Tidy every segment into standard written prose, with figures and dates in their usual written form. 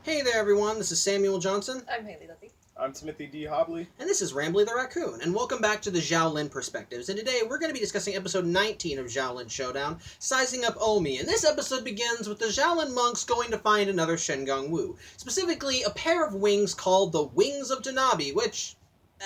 Hey there everyone, this is Samuel Johnson. I'm Haley Duffy. I'm Timothy D. Hobley. And this is Rambly the Raccoon, and welcome back to the Xiaolin Perspectives. And today we're going to be discussing episode 19 of Xiaolin Showdown, Sizing Up Omi. And this episode begins with the Xiaolin monks going to find another Shengang Wu. Specifically, a pair of wings called the Wings of Tanabe, which,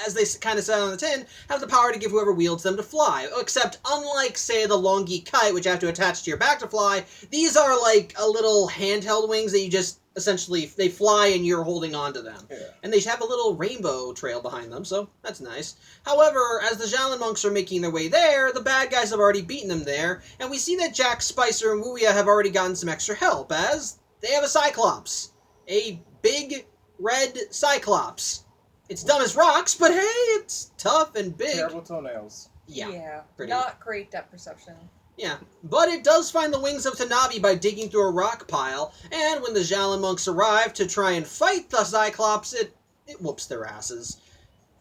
as they kind of said on the tin, have the power to give whoever wields them to fly. Except, unlike, say, the Longi Kite, which you have to attach to your back to fly, these are like a little handheld wings that you just, essentially, they fly and you're holding on to them. Yeah. And they have a little rainbow trail behind them, so that's nice. However, as the Xiaolin monks are making their way there, the bad guys have already beaten them there, and we see that Jack, Spicer, and Wuya have already gotten some extra help, as they have a Cyclops. A big, red Cyclops. It's dumb as rocks, but hey, it's tough and big. Terrible toenails. Yeah. Pretty. Not great depth perception. Yeah, but it does find the Wings of Tanabe by digging through a rock pile, and when the Xiaolin monks arrive to try and fight the Cyclops, it whoops their asses.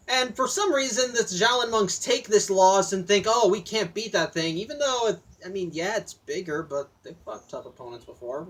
And for some reason, the Xiaolin monks take this loss and think, oh, we can't beat that thing, even though, it's bigger, but they've fought tough opponents before.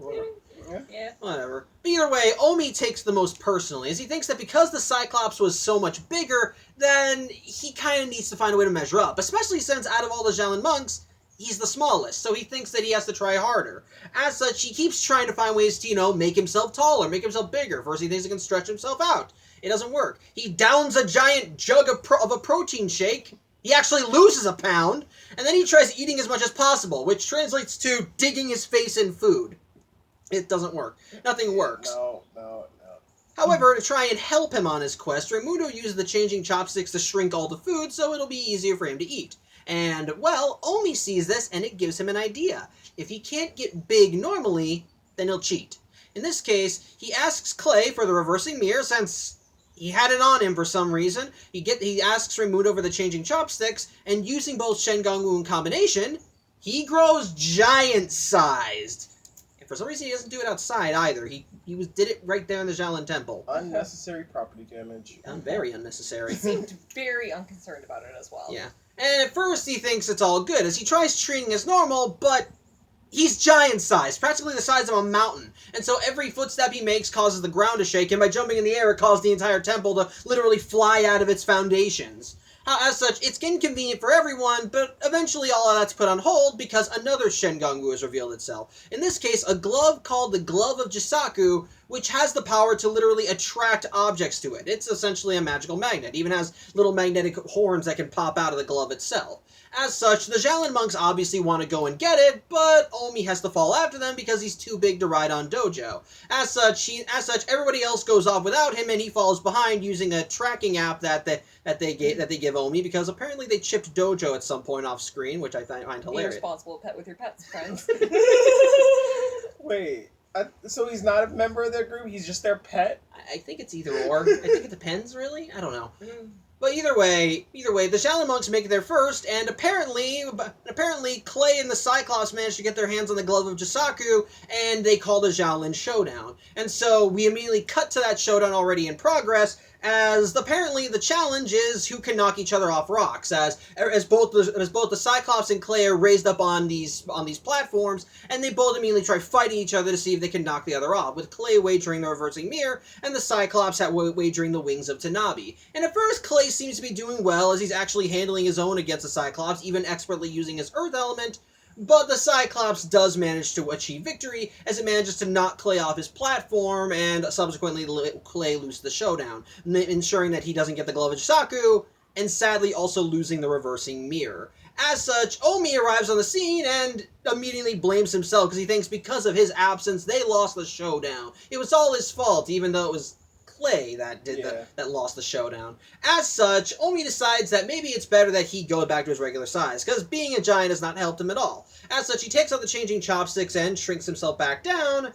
Yeah. Whatever. But either way, Omi takes the most personally, as he thinks that because the Cyclops was so much bigger, then he kind of needs to find a way to measure up, especially since out of all the Xiaolin monks, he's the smallest, so he thinks that he has to try harder. As such, he keeps trying to find ways to, make himself taller, make himself bigger. First, he thinks he can stretch himself out. It doesn't work. He downs a giant jug of a protein shake. He actually loses a pound, and then he tries eating as much as possible, which translates to digging his face in food. It doesn't work. Nothing works. No. However, to try and help him on his quest, Raimundo uses the changing chopsticks to shrink all the food, so it'll be easier for him to eat. And, well, Omi sees this, and it gives him an idea. If he can't get big normally, then he'll cheat. In this case, he asks Clay for the reversing mirror, since he had it on him for some reason. He asks Raimundo for the changing chopsticks, and using both Shengang Wu in combination, he grows giant-sized. And for some reason, he doesn't do it outside either. He did it right there in the Xiaolin Temple. Unnecessary property damage. Very unnecessary. He seemed very unconcerned about it as well. Yeah. And at first he thinks it's all good, as he tries treating as normal, but he's giant-sized, practically the size of a mountain. And so every footstep he makes causes the ground to shake, and by jumping in the air, it causes the entire temple to literally fly out of its foundations. As such, it's inconvenient for everyone, but eventually all of that's put on hold because another Shengang Wu has revealed itself. In this case, a glove called the Glove of Jisaku, which has the power to literally attract objects to it. It's essentially a magical magnet. It even has little magnetic horns that can pop out of the glove itself. As such, the Xiaolin monks obviously want to go and get it, but Omi has to fall after them because he's too big to ride on Dojo. As such, everybody else goes off without him, and he falls behind using a tracking app that they give Omi, because apparently they chipped Dojo at some point off screen, which I find Be hilarious. responsible pet with your pets, friends. Wait, so he's not a member of their group? He's just their pet? I think it's either or. I think it depends, really. I don't know. But either way, the Xiaolin monks make it there first, and apparently Clay and the Cyclops managed to get their hands on the Glove of Jisaku, and they call the Xiaolin Showdown. And so we immediately cut to that showdown already in progress, as apparently the challenge is who can knock each other off rocks, as both the Cyclops and Clay are raised up on these platforms, and they both immediately try fighting each other to see if they can knock the other off, with Clay wagering the reversing mirror, and the Cyclops wagering the Wings of Tanabe. And at first, Clay seems to be doing well, as he's actually handling his own against the Cyclops, even expertly using his Earth element, but the Cyclops does manage to achieve victory, as it manages to knock Clay off his platform, and subsequently Clay loses the showdown, ensuring that he doesn't get the Glove of Jisaku, and sadly also losing the reversing mirror. As such, Omi arrives on the scene and immediately blames himself, because he thinks because of his absence, they lost the showdown. It was all his fault, even though it was Clay that lost the showdown. As such, Omi decides that maybe it's better that he go back to his regular size, because being a giant has not helped him at all. As such, he takes out the changing chopsticks and shrinks himself back down,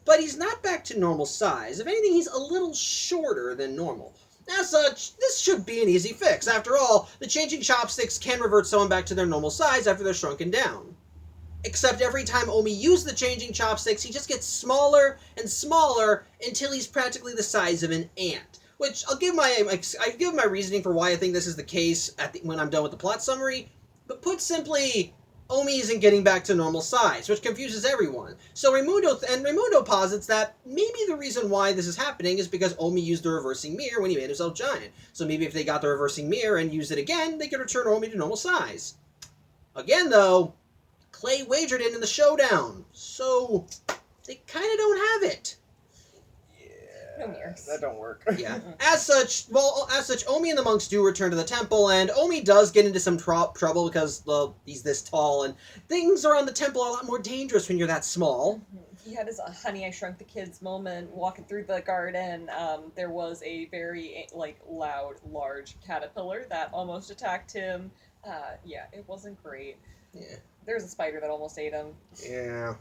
but he's not back to normal size. If anything, he's a little shorter than normal. As such, this should be an easy fix. After all, the changing chopsticks can revert someone back to their normal size after they're shrunken down. Except every time Omi uses the changing chopsticks, he just gets smaller and smaller until he's practically the size of an ant. Which I'll give my reasoning for why I think this is the case when I'm done with the plot summary. But put simply, Omi isn't getting back to normal size, which confuses everyone. So Raimundo posits that maybe the reason why this is happening is because Omi used the reversing mirror when he made himself giant. So maybe if they got the reversing mirror and used it again, they could return Omi to normal size. Again, though, Clay wagered in the showdown, so they kind of don't have it. No mirrors. That don't work. Yeah. As such, Omi and the monks do return to the temple, and Omi does get into some trouble because, well, he's this tall, and things around the temple are a lot more dangerous when you're that small. He had his Honey, I Shrunk the Kids moment walking through the garden. There was a very, loud, large caterpillar that almost attacked him. Yeah, it wasn't great. Yeah. There was a spider that almost ate him. Yeah.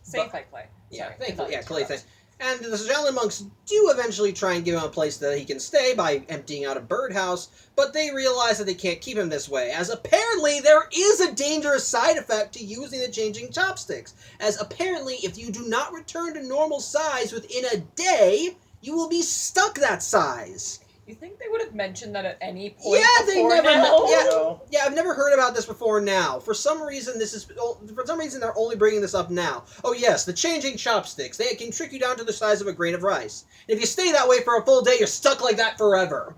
Saved by Clay. Yeah, Sorry, thankfully, not Clay. interrupt. And the Xiaolin monks do eventually try and give him a place that he can stay by emptying out a birdhouse, but they realize that they can't keep him this way, as apparently there is a dangerous side effect to using the changing chopsticks, as apparently if you do not return to normal size within a day, you will be stuck that size. You think they would have mentioned that at any point? Yeah, they before never. now? Yeah, I've never heard about this before. Now, for some reason, they're only bringing this up now. Oh yes, the changing chopsticks. They can trick you down to the size of a grain of rice. And if you stay that way for a full day, you're stuck like that forever.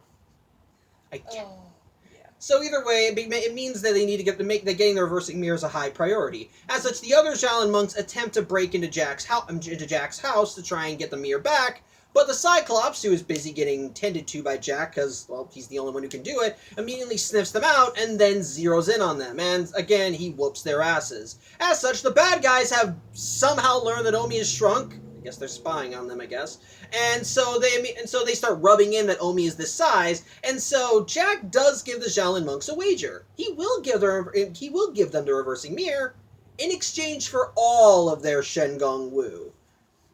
I can't. Oh, yeah. So either way, it means that they need to getting the reversing mirrors a high priority. As such, the other Xiaolin monks attempt to break into Jack's house to try and get the mirror back. But the Cyclops, who is busy getting tended to by Jack, because, well, he's the only one who can do it, immediately sniffs them out and then zeroes in on them. And, again, he whoops their asses. As such, the bad guys have somehow learned that Omi is shrunk. I guess they're spying on them, I guess. And so they start rubbing in that Omi is this size. And so Jack does give the Xiaolin monks a wager. He will give them the reversing mirror in exchange for all of their Shengong Wu.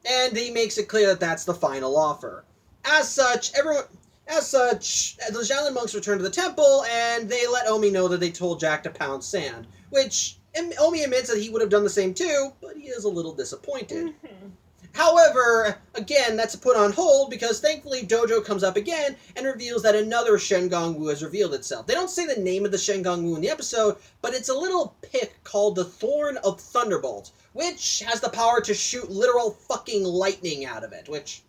And he makes it clear that that's the final offer. As such, the Xiaolin monks return to the temple, and they let Omi know that they told Jack to pound sand, which Omi admits that he would have done the same too, but he is a little disappointed. Mm-hmm. However, again, that's put on hold because thankfully Dojo comes up again and reveals that another Shengong Wu has revealed itself. They don't say the name of the Shengong Wu in the episode, but it's a little pick called the Thorn of Thunderbolt, which has the power to shoot literal fucking lightning out of it, which,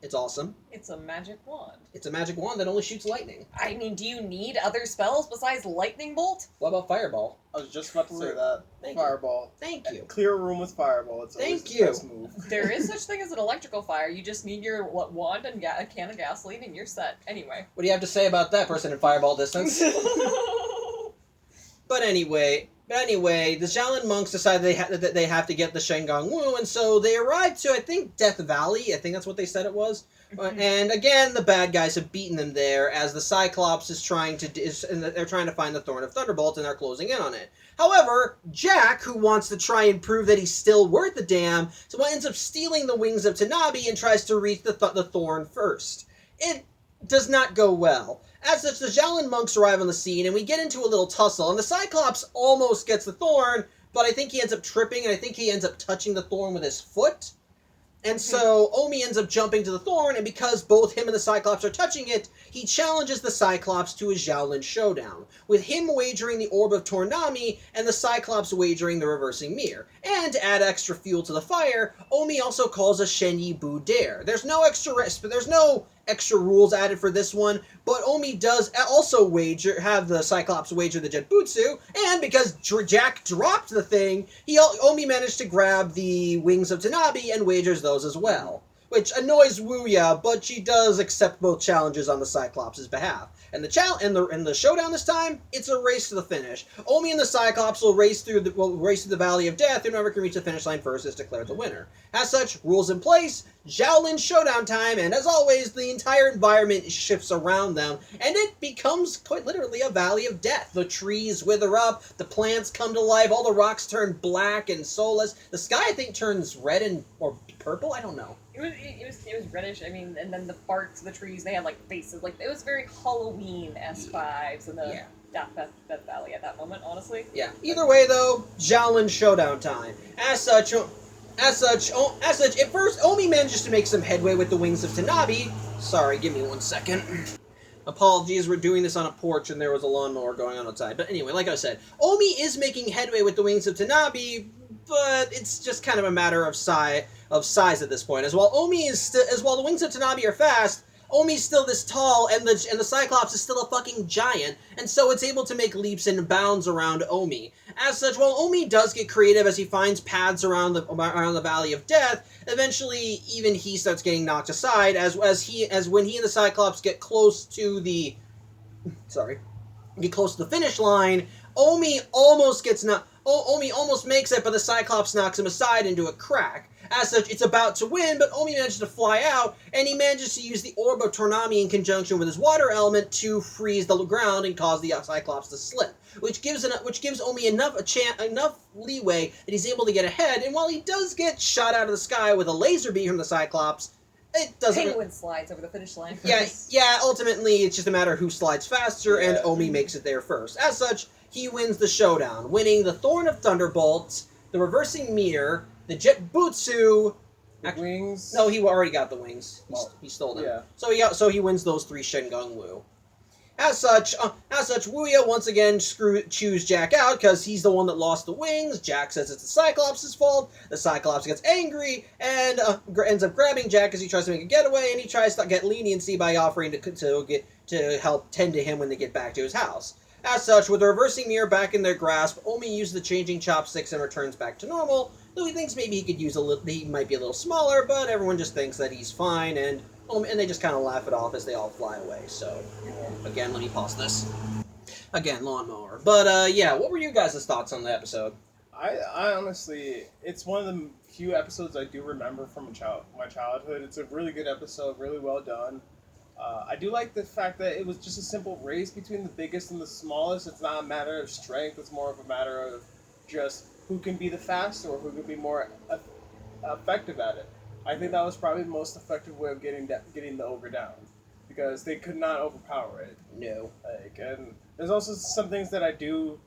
it's awesome. It's a magic wand. It's a magic wand that only shoots lightning. I mean, do you need other spells besides lightning bolt? What about Fireball? I was just about to say that. Thank you. Fireball. Thank you. Clear a room with fireball. It's always Thank the you. best move. There is such thing as an electrical fire. You just need your wand and a can of gasoline and you're set. Anyway. What do you have to say about that person in Fireball distance? But anyway, the Xiaolin monks decide that they have to get the Shengong Wu, and so they arrive to, I think, Death Valley. I think that's what they said it was. And again, the bad guys have beaten them there, as the Cyclops they're trying to find the Thorn of Thunderbolt, and they're closing in on it. However, Jack, who wants to try and prove that he's still worth the damn, so ends up stealing the wings of Tanabe and tries to reach the Thorn first. It does not go well. As such, the Xiaolin monks arrive on the scene, and we get into a little tussle, and the Cyclops almost gets the Thorn, but I think he ends up tripping, and I think he ends up touching the Thorn with his foot. And so Omi ends up jumping to the Thorn, and because both him and the Cyclops are touching it, he challenges the Cyclops to a Xiaolin showdown, with him wagering the Orb of Tornami and the Cyclops wagering the Reversing Mirror. And to add extra fuel to the fire, Omi also calls a Shenyi Bu Dare. There's no extra rules added for this one, but Omi does also have the Cyclops wager the Jetbutsu, and because Jack dropped the thing, Omi managed to grab the wings of Tanabe and wagers those as well. Which annoys Wuya, but she does accept both challenges on the Cyclops' behalf. And the showdown this time, it's a race to the finish. Omi and the Cyclops will race through the Valley of Death, and whoever can reach the finish line first is declared the winner. As such, rules in place, Xiaolin showdown time, and as always, the entire environment shifts around them, and it becomes quite literally a Valley of Death. The trees wither up, the plants come to life, all the rocks turn black and soulless. The sky, I think, turns red or purple, I don't know. It was reddish. I mean, and then the barks of the trees, they had like faces. Like it was very Halloween-esque vibes in the Death Valley at that moment. Honestly. Yeah. Either way, though, Xiaolin showdown time. As such, at first, Omi manages to make some headway with the wings of Tanabe. Sorry, give me 1 second. Apologies, we're doing this on a porch and there was a lawnmower going on outside. But anyway, like I said, Omi is making headway with the wings of Tanabe, but it's just kind of a matter of size at this point. As while the wings of Tanabe are fast, Omi's still this tall, and the Cyclops is still a fucking giant, and so it's able to make leaps and bounds around Omi. As such, while Omi does get creative as he finds paths around the Valley of Death, eventually even he starts getting knocked aside as when he and the Cyclops get close to the finish line. Omi almost makes it, but the Cyclops knocks him aside into a crack. As such, it's about to win, but Omi manages to fly out, and he manages to use the Orb of Tornami in conjunction with his water element to freeze the ground and cause the Cyclops to slip, which gives Omi enough leeway that he's able to get ahead. And while he does get shot out of the sky with a laser beam from the Cyclops, it doesn't. Penguin slides over the finish line. Yeah. Ultimately, it's just a matter of who slides faster, and Omi makes it there first. As such, he wins the showdown, winning the Thorn of Thunderbolts, the Reversing Mirror, the Jet Butsu. Wings. No, he already got the wings. He stole them. Yeah. So he wins those 3 Shengung Wu. As such, Wuya once again chews Jack out because he's the one that lost the wings. Jack says it's the Cyclops' fault. The Cyclops gets angry and ends up grabbing Jack as he tries to make a getaway, and he tries to get leniency by offering to help tend to him when they get back to his house. As such, with the Reversing Mirror back in their grasp, Omi uses the changing chopsticks and returns back to normal, though he thinks maybe he might be a little smaller, but everyone just thinks that he's fine, and they just kind of laugh it off as they all fly away. So, again, let me pause this. Again, lawnmower. But, yeah, what were you guys' thoughts on the episode? I honestly, it's one of the few episodes I do remember from my childhood. It's a really good episode, really well done. I do like the fact that it was just a simple race between the biggest and the smallest. It's not a matter of strength. It's more of a matter of just who can be the faster or who can be more effective at it. I think that was probably the most effective way of getting the ogre down, because they could not overpower it. No. And there's also some things that I do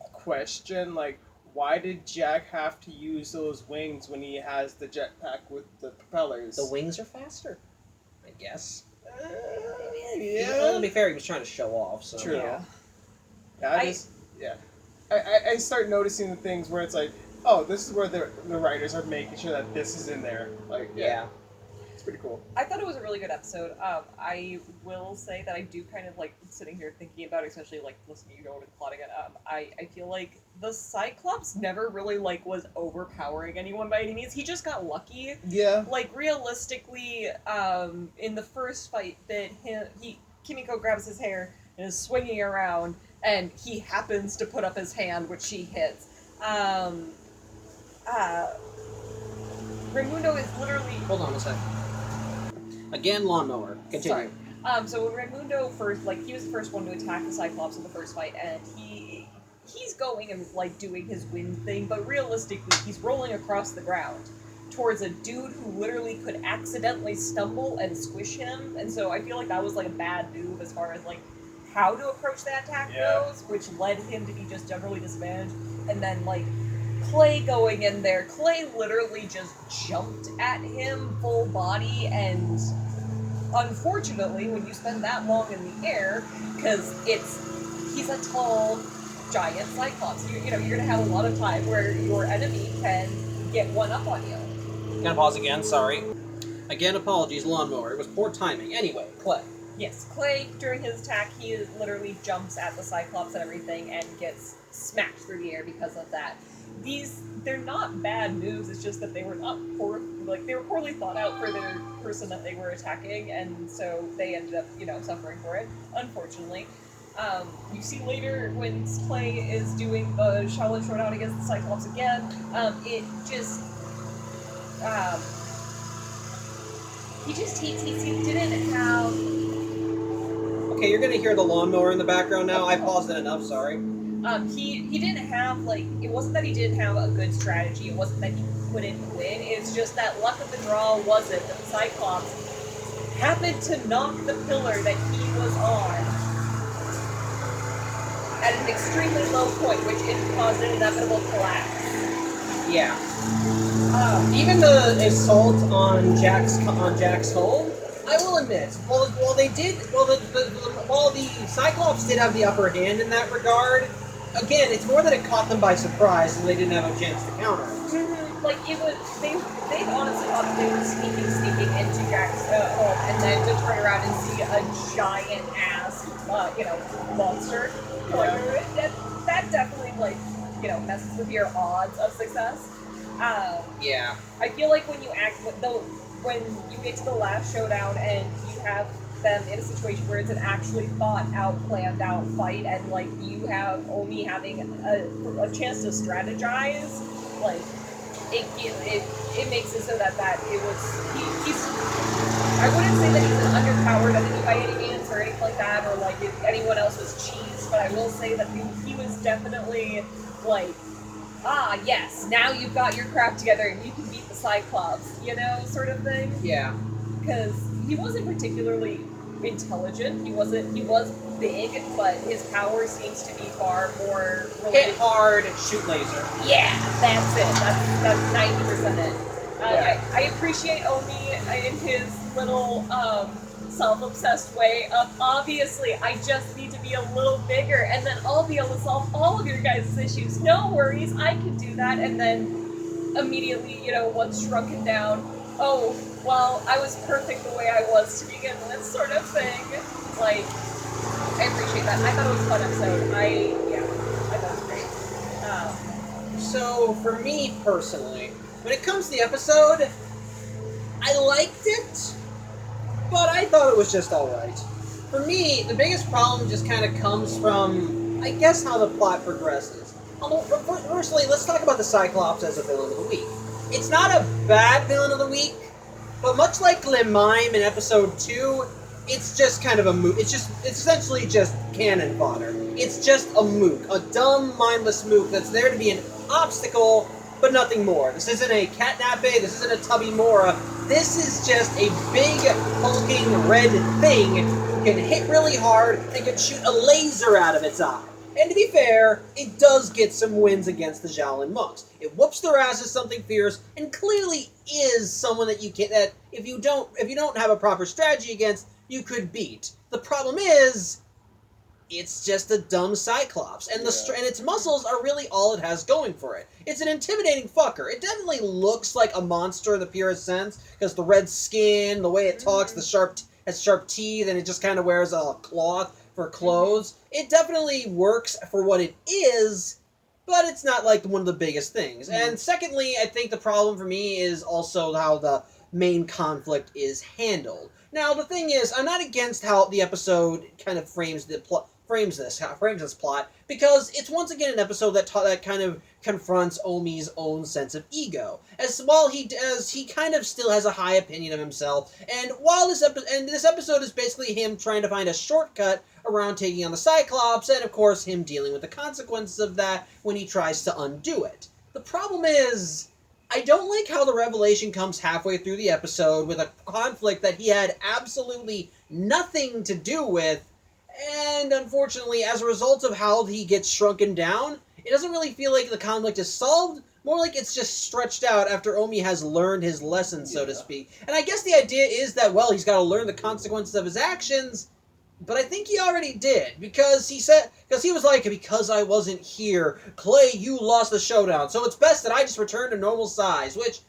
question, like, why did Jack have to use those wings when he has the jetpack with the propellers? The wings are faster, I guess. Yeah. Well, to be fair, he was trying to show off. So. True. Yeah. I start noticing the things where it's like, oh, this is where the writers are making sure that this is in there. Like, yeah. It's pretty cool. I thought it was a really good episode. I will say that I do kind of like sitting here thinking about it, especially like listening to you go over the plot again. I feel like the Cyclops never really like was overpowering anyone by any means. He just got lucky. Yeah. Like realistically, in the first fight that Kimiko grabs his hair and is swinging around, and he happens to put up his hand, which she hits. Raimundo is literally... Hold on a second. Again, lawnmower. Continue. Sorry. So when Raimundo first, like, he was the first one to attack the Cyclops in the first fight, and he's going and, like, doing his wind thing, but realistically, he's rolling across the ground towards a dude who literally could accidentally stumble and squish him, and so I feel like that was, like, a bad move as far as, like, how to approach that attack goes, which led him to be just generally disadvantaged, and then, like, Clay going in there. Clay literally just jumped at him full body, and unfortunately, when you spend that long in the air, because he's a tall, giant Cyclops, you're gonna have a lot of time where your enemy can get one up on you. Gonna pause again, sorry. Again, apologies, lawnmower. It was poor timing. Anyway, Clay. Yes, Clay, during his attack, he literally jumps at the Cyclops and everything and gets smacked through the air because of that. They're not bad moves, it's just that they were not they were poorly thought out for their person that they were attacking, and so they ended up, suffering for it, unfortunately. You see later when Clay is doing the Xiaolin showdown against the Cyclops again, he didn't have... Okay, you're gonna hear the lawnmower in the background now. I paused it enough, sorry. He didn't have, it wasn't that he didn't have a good strategy, it wasn't that he couldn't win, it's just that luck of the draw wasn't that the Cyclops happened to knock the pillar that he was on at an extremely low point, which caused an inevitable collapse. Yeah. Even the assault on Jack's home I will admit, while the Cyclops did have the upper hand in that regard, again, it's more that it caught them by surprise and they didn't have a chance to counter it. Like it was, they honestly thought that they were sneaking into Jack's home, and then to turn around and see a giant ass, monster. Like, that definitely messes with your odds of success. Yeah. I feel like when you when you get to the last showdown and you have them in a situation where it's an actually thought out, planned out fight, and like you have Omi having a chance to strategize, like it makes it so that it was he's I wouldn't say that he's an underpowered enemy by any means or anything like that, or like if anyone else was cheese, but I will say that he was definitely like, yes, now you've got your crap together and you can beat the Cyclops, sort of thing. Yeah. Because he wasn't particularly intelligent. He was big, but his power seems to be far more related. Hit hard and shoot laser. Yeah, that's it. That's 90% it. I appreciate Omi in his little self-obsessed way of, obviously, I just need to be a little bigger and then I'll be able to solve all of your guys' issues. No worries, I can do that. And then immediately, once shrunken down, oh, well, I was perfect the way I was to begin with, sort of thing. Like, I appreciate that. I thought it was a fun episode. I thought it was great. So, for me personally, when it comes to the episode, I liked it, but I thought it was just alright. For me, the biggest problem just kind of comes from, I guess, how the plot progresses. Firstly, let's talk about the Cyclops as a villain of the week. It's not a bad villain of the week, but much like Le Mime in episode 2, it's just kind of a mook. It's essentially just cannon fodder. It's just a mook, a dumb, mindless mook that's there to be an obstacle, but nothing more. This isn't a Catnape, this isn't a Tubby Mora. This is just a big, hulking red thing who can hit really hard and can shoot a laser out of its eye. And to be fair, it does get some wins against the Xiaolin monks. It whoops their ass as something fierce, and clearly is someone that if you don't have a proper strategy against, you could beat. The problem is, it's just a dumb Cyclops, and and its muscles are really all it has going for it. It's an intimidating fucker. It definitely looks like a monster in the purest sense, because the red skin, the way it talks, has sharp teeth, and it just kind of wears a cloth for clothes. It definitely works for what it is, but it's not like one of the biggest things. And secondly, I think the problem for me is also how the main conflict is handled. Now, the thing is, I'm not against how the episode kind of frames this plot, because it's once again an episode that kind of confronts Omi's own sense of ego, as he kind of still has a high opinion of himself. And while this episode is basically him trying to find a shortcut around taking on the Cyclops, and of course him dealing with the consequences of that when he tries to undo it. The problem is, I don't like how the revelation comes halfway through the episode with a conflict that he had absolutely nothing to do with, and unfortunately, as a result of how he gets shrunken down, it doesn't really feel like the conflict is solved, more like it's just stretched out after Omi has learned his lesson, so to speak. And I guess the idea is that, well, he's got to learn the consequences of his actions, but I think he already did, because he was like, because I wasn't here, Clay, you lost the showdown, so it's best that I just return to normal size, which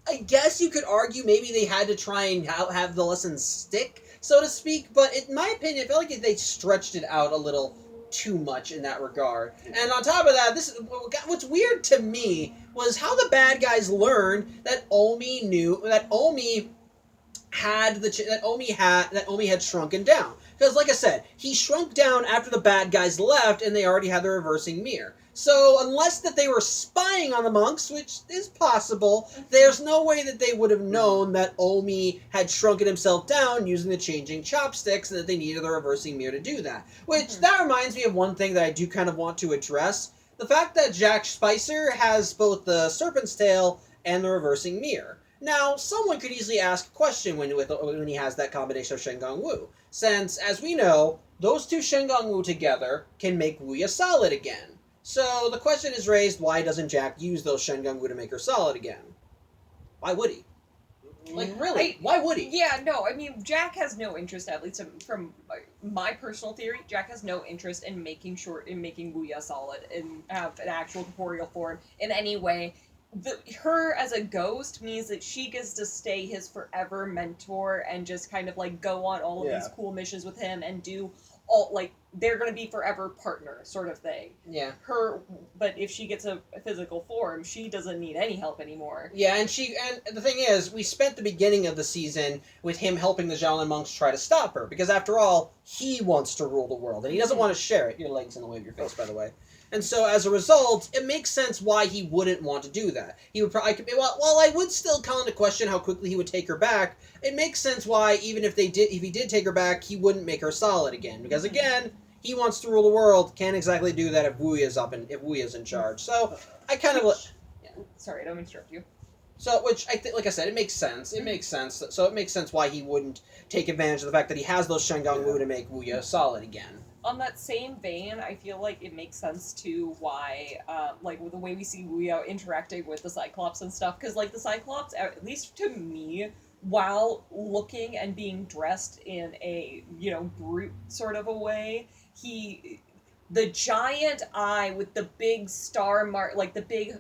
I guess you could argue maybe they had to try and have the lesson stick, so to speak, but in my opinion, I felt like they stretched it out a little too much in that regard. And on top of that, what's weird to me was how the bad guys learned that Omi had shrunken down. Because, like I said, he shrunk down after the bad guys left, and they already had the reversing mirror. So, unless that they were spying on the monks, which is possible, there's no way that they would have known that Omi had shrunken himself down using the changing chopsticks, and that they needed the reversing mirror to do that. Which, that reminds me of one thing that I do kind of want to address. The fact that Jack Spicer has both the serpent's tail and the reversing mirror. Now, someone could easily ask a question when he has that combination of Shengang Wu, since, as we know, those two Shengang Wu together can make Wuya solid again. So the question is raised, why doesn't Jack use those Shengang Wu to make her solid again? Why would he? Like, really? Why would he? Yeah, no, I mean, Jack has no interest, at least from my personal theory, Jack has no interest in making Wuya solid and have an actual corporeal form in any way. Her as a ghost means that she gets to stay his forever mentor and just kind of, like, go on all of these cool missions with him and do all, like, they're gonna be forever partners, sort of thing. Yeah. But if she gets a physical form, she doesn't need any help anymore. Yeah, and the thing is, we spent the beginning of the season with him helping the Xiaolin monks try to stop her, because after all, he wants to rule the world, and he doesn't want to share it. Your leg's in the way of your face, by the way. And so, as a result, it makes sense why he wouldn't want to do that. He would probably, while I would still call into question how quickly he would take her back, it makes sense why, even if he did take her back, he wouldn't make her solid again, because again, he wants to rule the world. Can't exactly do that if Wuya's in charge. So I kind of sorry, I don't mean to interrupt you. So, which I think, like I said, it makes sense. It makes sense. So it makes sense why he wouldn't take advantage of the fact that he has those Shengang Wu to make Wuya solid again. On that same vein, I feel like it makes sense too why, like, with the way we see Wuya interacting with the Cyclops and stuff, because, like, the Cyclops, at least to me, while looking and being dressed in a, brute sort of a way, the giant eye with the big star mark, like the big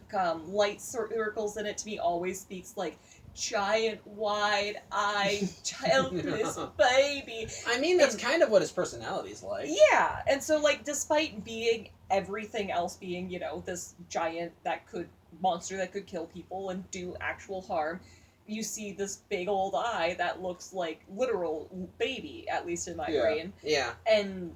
light circles in it, to me always speaks like giant wide-eyed helpless baby. I mean, that's kind of what his personality's like. Yeah, and so, like, despite being everything else being, this giant monster that could kill people and do actual harm, you see this big old eye that looks like literal baby, at least in my brain. Yeah. And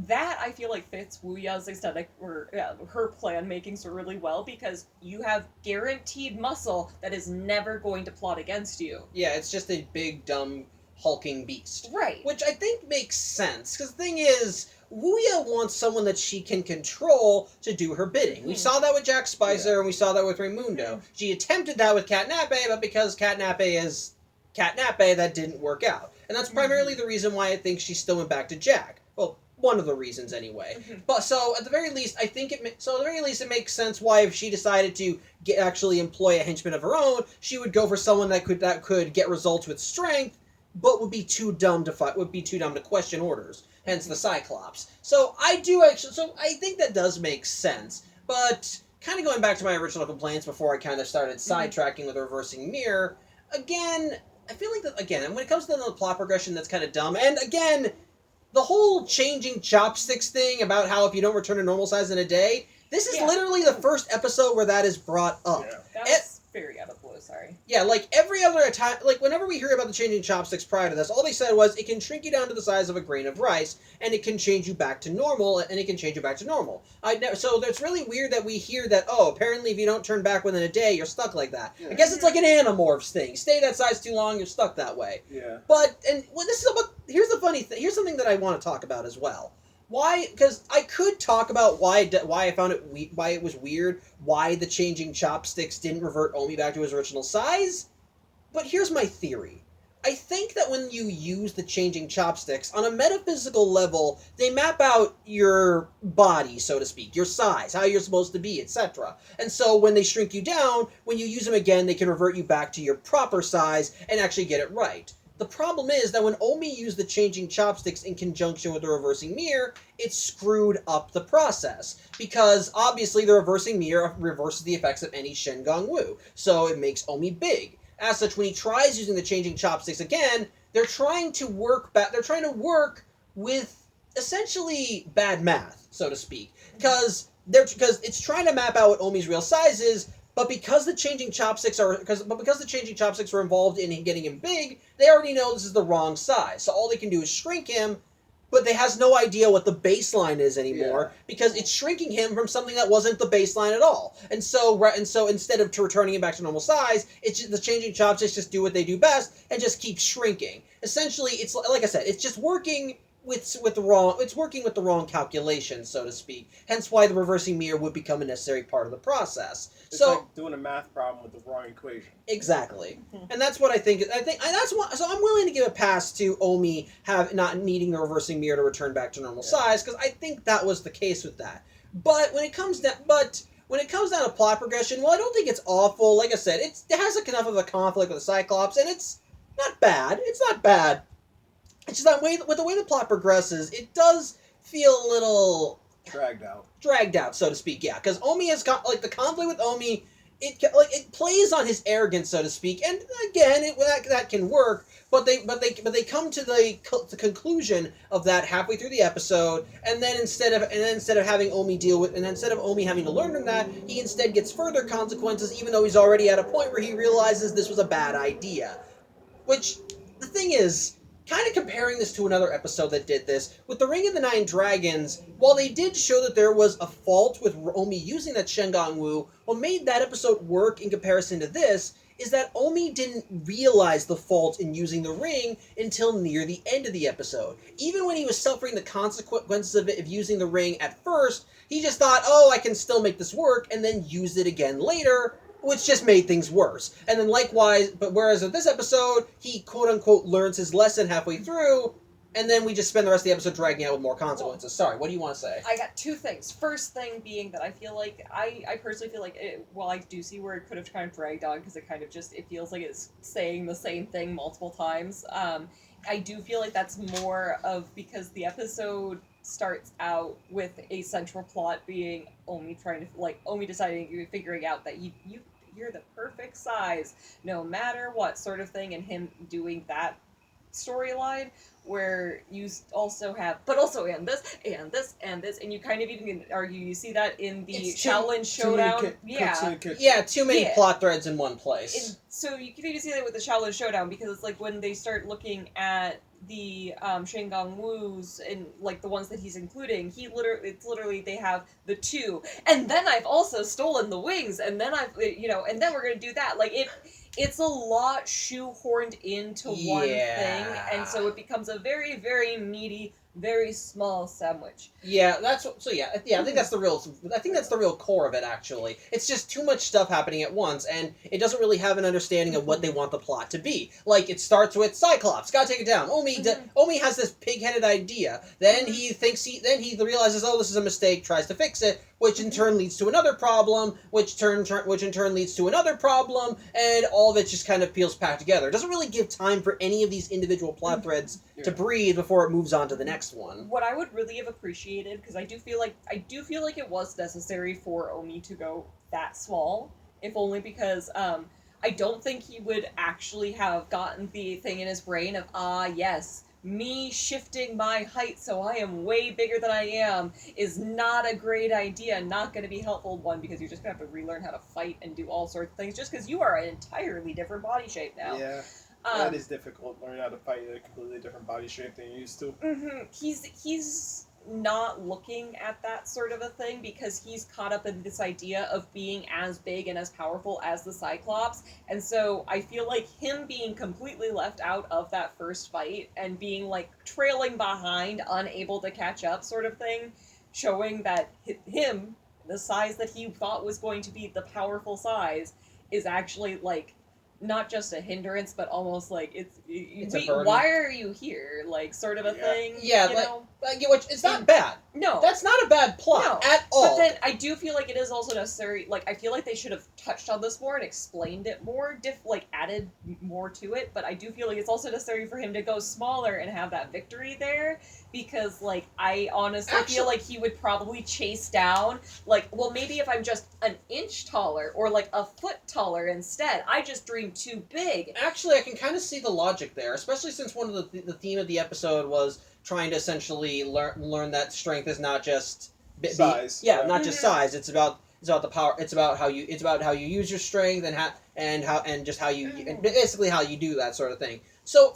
that, I feel like, fits Wuya's aesthetic, or her plan making so really well, because you have guaranteed muscle that is never going to plot against you. Yeah, it's just a big, dumb, hulking beast. Right. Which I think makes sense, because the thing is, Wuya wants someone that she can control to do her bidding. We saw that with Jack Spicer, and we saw that with Raimundo. She attempted that with Catnape, but because Catnape is Catnape, that didn't work out. And that's primarily the reason why I think she still went back to Jack. Well, one of the reasons anyway. But so at the very least, I think it makes sense why, if she decided to actually employ a henchman of her own, she would go for someone that could get results with strength, but would be too dumb to question orders. Hence the Cyclops. So I think that does make sense. But kind of going back to my original complaints before I kind of started sidetracking with the reversing mirror, again, I feel like that when it comes to the plot progression, that's kind of dumb. And again, the whole changing chopsticks thing about how if you don't return to normal size in a day, this is literally the first episode where that is brought up. Yeah. That was very out of the blue, sorry. Yeah, like every other time, like whenever we hear about the changing chopsticks prior to this, all they said was it can shrink you down to the size of a grain of rice, and it can change you back to normal, So it's really weird that we hear that, apparently if you don't turn back within a day, you're stuck like that. Yeah. I guess it's like an Animorphs thing. Stay that size too long, you're stuck that way. Yeah. Here's the funny thing. Here's something that I want to talk about as well. Why? Because I could talk about why I found why it was weird, why the changing chopsticks didn't revert Omi back to his original size, but here's my theory. I think that when you use the changing chopsticks, on a metaphysical level, they map out your body, so to speak, your size, how you're supposed to be, etc. And so when they shrink you down, when you use them again, they can revert you back to your proper size and actually get it right. The problem is that when Omi used the changing chopsticks in conjunction with the reversing mirror, it screwed up the process. Because obviously the reversing mirror reverses the effects of any Shengang Wu, so it makes Omi big. As such, when he tries using the changing chopsticks again, they're trying to work with essentially bad math, so to speak. Because it's trying to map out what Omi's real size is, but because the changing chopsticks were involved in getting him big, they already know this is the wrong size. So all they can do is shrink him, but they has no idea what the baseline is anymore, because it's shrinking him from something that wasn't the baseline at all. And so instead of returning him back to normal size, it's just, the changing chopsticks just do what they do best and just keep shrinking. Essentially, it's like I said, it's just working with the wrong calculation, so to speak. Hence why the reversing mirror would become a necessary part of the process. It's like doing a math problem with the wrong equation. Exactly. And that's what I think. So I'm willing to give a pass to Omi not needing the reversing mirror to return back to normal size, because I think that was the case with that. But when it comes down, when it comes down to plot progression, well, I don't think it's awful. Like I said, it has enough of a conflict with the Cyclops, and it's not bad. It's not bad. It's just that with the way the plot progresses, it does feel a little dragged out, so to speak. Yeah, because Omi has got like the conflict with Omi. It plays on his arrogance, so to speak, and again, that can work. But they come to the conclusion of that halfway through the episode, and then instead of having Omi instead of Omi having to learn from that, he instead gets further consequences, even though he's already at a point where he realizes this was a bad idea. Which the thing is, kind of comparing this to another episode that did this, with The Ring of the Nine Dragons, while they did show that there was a fault with Omi using that Shengang Wu, what made that episode work in comparison to this is that Omi didn't realize the fault in using the ring until near the end of the episode. Even when he was suffering the consequences of using the ring at first, he just thought, oh, I can still make this work, and then used it again later, which just made things worse. And then likewise, but whereas in this episode, he quote-unquote learns his lesson halfway through, and then we just spend the rest of the episode dragging out with more consequences. Sorry, what do you want to say? I got two things. First thing being that I feel like, I personally feel like, while I do see where it could have kind of dragged on, because it kind of just, it feels like it's saying the same thing multiple times, I do feel like that's more of, because the episode starts out with a central plot being Omi deciding, figuring out that you're the perfect size, no matter what sort of thing, and him doing that storyline, where you also have, but also and this, and this, and this, and you kind of even can argue, you see that in the Xiaolin showdown. Too many plot threads in one place. So you can even see that with the Xiaolin showdown, because it's like when they start looking at the Shengang Wu's and like the ones that he's including, it's literally they have the two, and then I've also stolen the wings, and then and then we're gonna do that. Like it's a lot shoehorned into one thing, and so it becomes a very, very meaty, very small sandwich. Yeah, I think that's the real core of it, actually. It's just too much stuff happening at once, and it doesn't really have an understanding of what they want the plot to be. Like, it starts with Cyclops, gotta take it down. Omi has this pig-headed idea. Then he realizes, oh, this is a mistake, tries to fix it, which in turn leads to another problem, which in turn leads to another problem, and all of it just kind of peels back together. It doesn't really give time for any of these individual plot threads to breathe before it moves on to the next one. What I would really have appreciated, because I do feel like it was necessary for Omi to go that small, if only because I don't think he would actually have gotten the thing in his brain of, yes, me shifting my height so I am way bigger than I am is not a great idea, not going to be helpful, one, because you're just going to have to relearn how to fight and do all sorts of things, just because you are an entirely different body shape now. Yeah. That is difficult, learning how to fight in a completely different body shape than you're used to. Mm-hmm. He's not looking at that sort of a thing because he's caught up in this idea of being as big and as powerful as the Cyclops, and so I feel like him being completely left out of that first fight and being like trailing behind, unable to catch up sort of thing, showing that him, the size that he thought was going to be the powerful size, is actually like not just a hindrance, but almost like it's a burden. Why are you here? Like, sort of a thing. Yeah, it's not bad. No. That's not a bad plot at all. But then I do feel like it is also necessary, like, I feel like they should have touched on this more and explained it more, added more to it, but I do feel like it's also necessary for him to go smaller and have that victory there, because, like, I honestly feel like he would probably chase down, like, well, maybe if I'm just an inch taller, or, like, a foot taller instead, I just dreamed too big. Actually, I can kind of see the logic there, especially since one of the theme of the episode was trying to essentially learn that strength is not just size. Not just size. It's about the power. It's about how you use your strength and basically how you do that sort of thing. So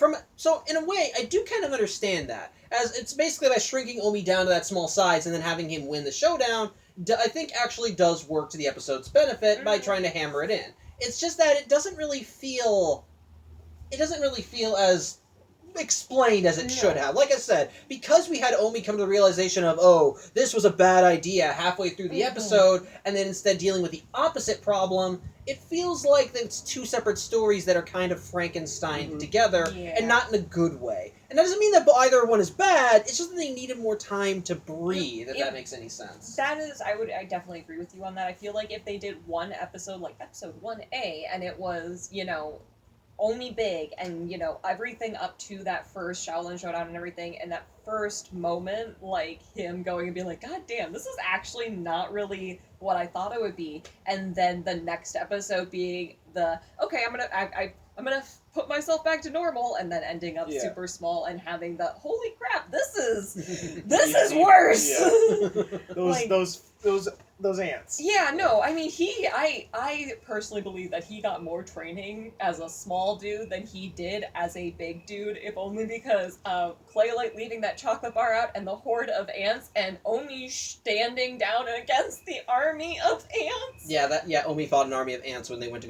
in a way, I do kind of understand that, as it's basically by shrinking Omi down to that small size and then having him win the showdown. I think actually does work to the episode's benefit by trying to hammer it in. It's just that it doesn't really feel as explained as it should have. Like I said, because we had Omi come to the realization of, oh, this was a bad idea halfway through the episode, and then instead dealing with the opposite problem, it feels like it's two separate stories that are kind of Frankenstein together, and not in a good way. And that doesn't mean that either one is bad, it's just that they needed more time to breathe, if that makes any sense. That is, I definitely agree with you on that. I feel like if they did one episode, like episode 1A, and it was, only big, and, everything up to that first Xiaolin showdown and everything, and that first moment, like, him going and being like, God damn, this is actually not really what I thought it would be, and then the next episode being okay, I'm gonna put myself back to normal, and then ending up super small and having the, holy crap, this is worse! Yeah. Those ants. Yeah, no, I mean, I personally believe that he got more training as a small dude than he did as a big dude, if only because of Claylite leaving that chocolate bar out and the horde of ants, and Omi standing down against the army of ants. Yeah, Omi fought an army of ants when they went to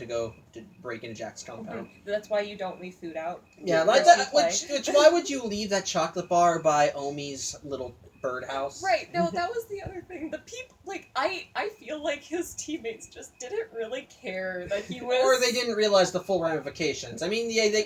go to break into Jack's compound. That's why you don't leave food out. Yeah, like that. Which why would you leave that chocolate bar by Omi's little birdhouse? Right. No, that was the other thing. The people, like, I feel like his teammates just didn't really care that he was, or they didn't realize the full ramifications. I mean, they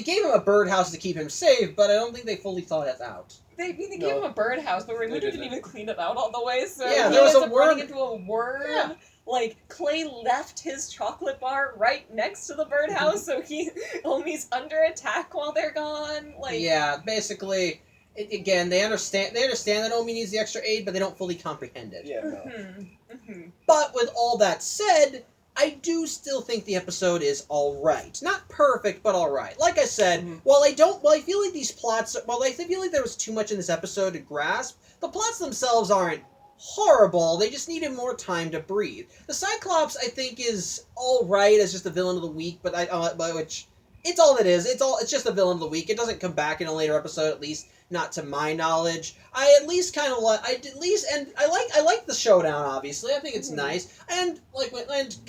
gave him a birdhouse to keep him safe, but I don't think they fully thought it out. They gave him a birdhouse, but Raimundo didn't even clean it out all the way. So yeah, he there was ends a up worm. running into a worm. Yeah. Like, Clay left his chocolate bar right next to the birdhouse, so Omi's under attack while they're gone. Like, yeah, basically. Again, they understand that Omi needs the extra aid, but they don't fully comprehend it. Yeah, no. But with all that said, I do still think the episode is alright. Not perfect, but alright. Like I said, while I feel like these plots, while I feel like there was too much in this episode to grasp, the plots themselves aren't horrible. They just needed more time to breathe. The Cyclops, I think, is alright as just the villain of the week, but which it's all it is. It's just the villain of the week. It doesn't come back in a later episode, at least not to my knowledge. I like the showdown. Obviously, I think it's nice, and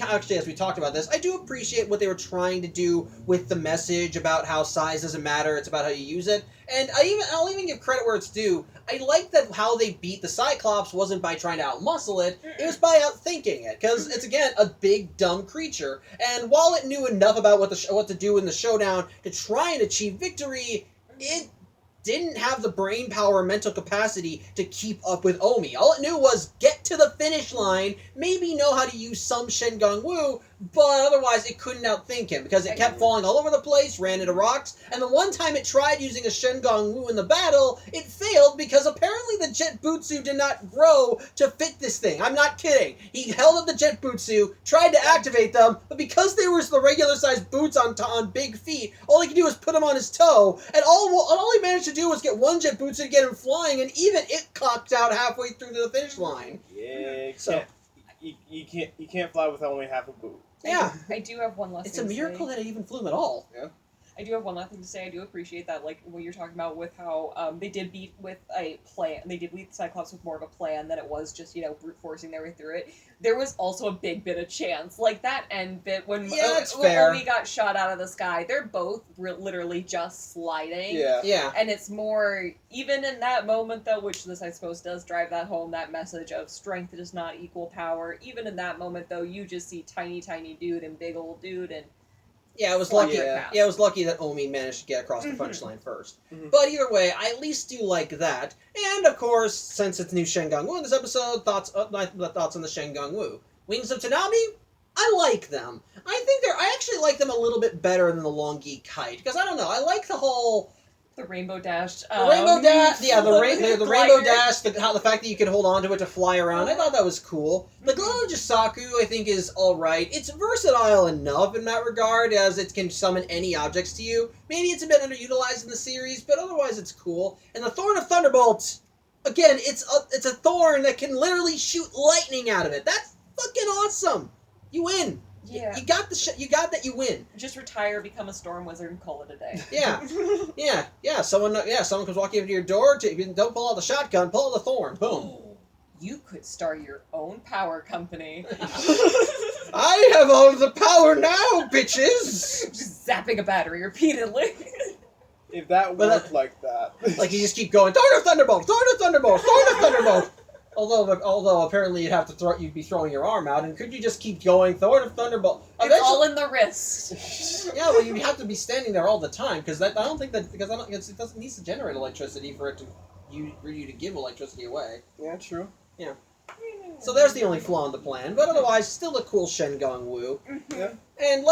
actually, as we talked about this, I do appreciate what they were trying to do with the message about how size doesn't matter. It's about how you use it, and I'll even give credit where it's due. I like that how they beat the Cyclops wasn't by trying to outmuscle it. It was by outthinking it, because it's again a big dumb creature, and while it knew enough about what to do in the showdown to try and achieve victory, it didn't have the brain power or mental capacity to keep up with Omi. All it knew was get to the finish line, maybe know how to use some Shen Gong Wu, but otherwise it couldn't outthink him because it kept falling all over the place, ran into rocks, and the one time it tried using a Shen Gong Wu in the battle, it failed because apparently the Jet Butsu did not grow to fit this thing. I'm not kidding. He held up the Jet Butsu, tried to activate them, but because they were the regular sized boots on big feet, all he could do was put them on his toe, and all he managed to do was get one Jet Butsu to get him flying, and even it cocked out halfway through to the finish line. Yeah, you can't fly with only half a boot. Yeah. I do have one last It's thing a miracle to say. that it even flew him at all. Yeah. I do have one last thing to say. I do appreciate that, like, what you're talking about with how they did beat with a plan. They did beat the Cyclops with more of a plan than it was just, brute forcing their way through it. There was also a big bit of chance. Like, that end bit when Omi got shot out of the sky, they're both literally just sliding. Yeah. Yeah. And it's more, even in that moment, though, which this, I suppose, does drive that home, that message of strength does not equal power. Even in that moment, though, you just see tiny, tiny dude and big old dude, and Yeah, it was lucky. Yeah, it was lucky that Omi managed to get across the finish line first. But either way, I at least do like that. And of course, since it's new Shen Gong Wu in this episode, thoughts on the Shen Gong Wu. Wings of Tanami, I like them. I actually like them a little bit better than the Longi Kite because I don't know. I like the whole. the rainbow dash. The rainbow dash, the rainbow glider. dash, the fact that you can hold on to it to fly around, I thought that was cool. The Glow of Jisaku, I think, is alright. It's versatile enough in that regard, as it can summon any objects to you. Maybe it's a bit underutilized in the series, but otherwise it's cool. And the Thorn of Thunderbolt, again, it's a thorn that can literally shoot lightning out of it. That's fucking awesome! You win! Yeah. You got that, you win. Just retire, become a storm wizard, and call it a day. Yeah. Someone comes walking into your door. Don't pull out the shotgun. Pull out the thorn. Boom. You could start your own power company. I have all the power now, bitches. Just zapping a battery repeatedly. If that But worked like that. Like you just keep going, Thor of Thunderbolt, Thor of Thunderbolt, Thor of Thunderbolt. Although apparently you'd be throwing your arm out, and could you just keep going, Thor of Thunderbolt? It's all in the wrist. Yeah, well, you have to be standing there all the time because it doesn't need to generate electricity for you to give electricity away. Yeah, true. So there's the only flaw in the plan, but otherwise, still a cool Shen Gong Wu. Yeah. And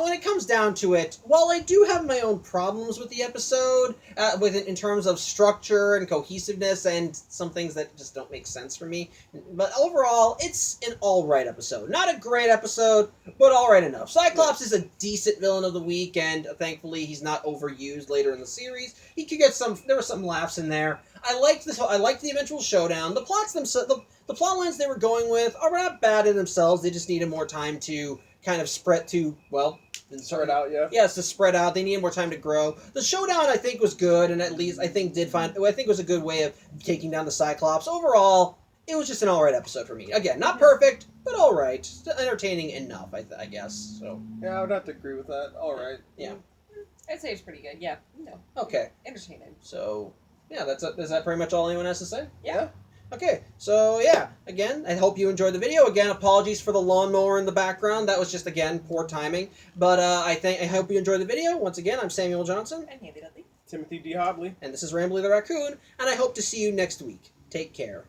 when it comes down to it, while I do have my own problems with the episode, in terms of structure and cohesiveness, and some things that just don't make sense for me, but overall, it's an all-right episode. Not a great episode, but all-right enough. Cyclops is a decent villain of the week, and thankfully he's not overused later in the series. He could get there were some laughs in there. I liked the eventual showdown. The plots themselves, the plot lines they were going with are not bad in themselves. They just needed more time to kind of spread out, yeah. Yes, to spread out. They needed more time to grow. The showdown, I think, was good, and at least I think it was a good way of taking down the Cyclops. Overall, it was just an all right episode for me. Again, not perfect, but all right, entertaining enough, I guess. So yeah, I would have to agree with that. All right. Yeah. I'd say it's pretty good. Yeah. No. Okay. Entertaining. So yeah, is that pretty much all anyone has to say? Yeah. Okay, so yeah, again, I hope you enjoyed the video. Again, apologies for the lawnmower in the background. That was just, again, poor timing. But I hope you enjoyed the video. Once again, I'm Samuel Johnson. And Handy Dudley. Timothy D. Hobley. And this is Rambly the Raccoon. And I hope to see you next week. Take care.